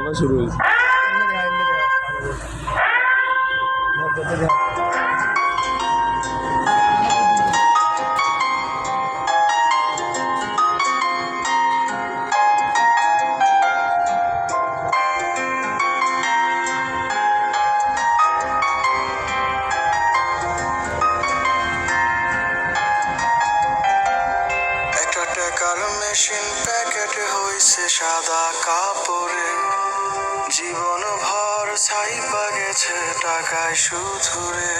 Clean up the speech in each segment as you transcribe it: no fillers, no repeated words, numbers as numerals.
আবার শুরু হয়েছে। মেশিন প্যাকেটে হইছে সাদা কাপড়ে, জীবন ভর ছাইপা গেছে টাকায় সুধুরে।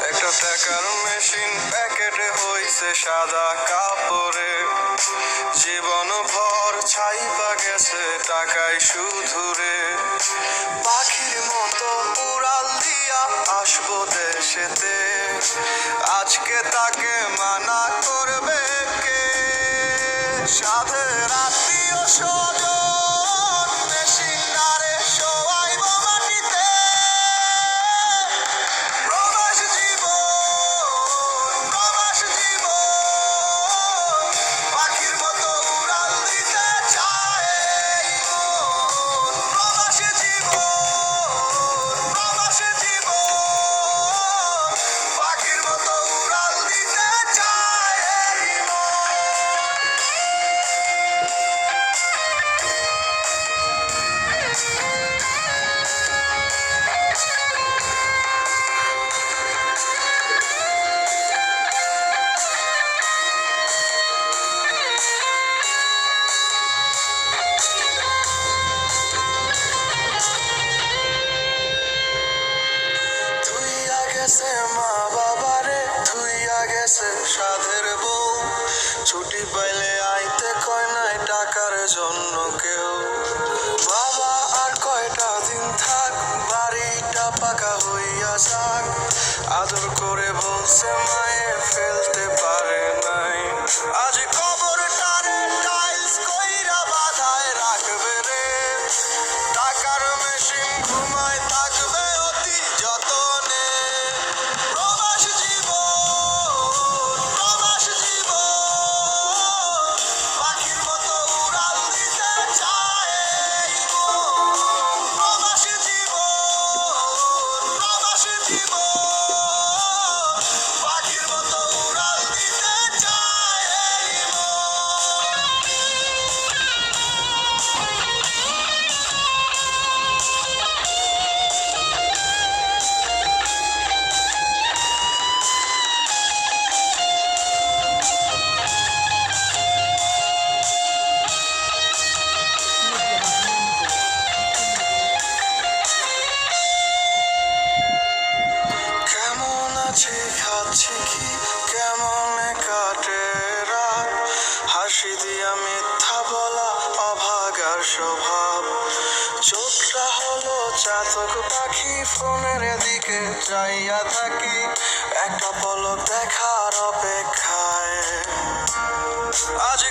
একটা টাকার মেশিন প্যাকেটে হইছে সাদা কাপড়ে, জীবন ভর ছাইপা গেছে টাকায় সুধুরে। পাখির মতো উড়াল দিয়া আসবো দেশেতে, আজকে তাকে মানা করবে কে? সাধের আত্মীয় স্বজন মেশিনারে শোয়াইব মাটিতে। প্রবাস জীবন, প্রবাস জীবন, পাখির মতো উড়াল দিতে চায় এই মন। প্রবাস জীবন, প্রবাস জীবন, পাখির মতো উড়াল দিতে চায় এই মন। ধুইয়া গেছে মা বাবারে, ধুইয়া গেছে সাধের বউ, ছুটি পাইলে আইতে কয় নাই টাকার জন্য কেউ। বাবা আর কয়টা দিন থাক, বাড়িটা পাকা হইয়া যাক, আদর করে বলছে মায়ে ফেলতে পারে নাই। আজ কবরটারে টাইলস কইরা বাঁধায় রাখবে রে, টাকার মেশিন ঘুমায় থাকবে অতি যতনে। প্রবাস জীবন, প্রবাস জীবন, পাখির মতো উড়াল দিতে চায় এই মন। প্রবাস জীবন, প্রবাস জীবন, পাখির মতো উড়াল দিতে চায় এই মন। কেমন আছি খাচ্ছি কি, কেমনে কাটে রাত, হাসি দিয়া মিথ্যা বলা অভাগার স্বভাব। চোখটা হলো চাতক পাখি, ফোনের দিকে চাইয়া থাকি, একটা পলক দেখার অপেক্ষায়। আজ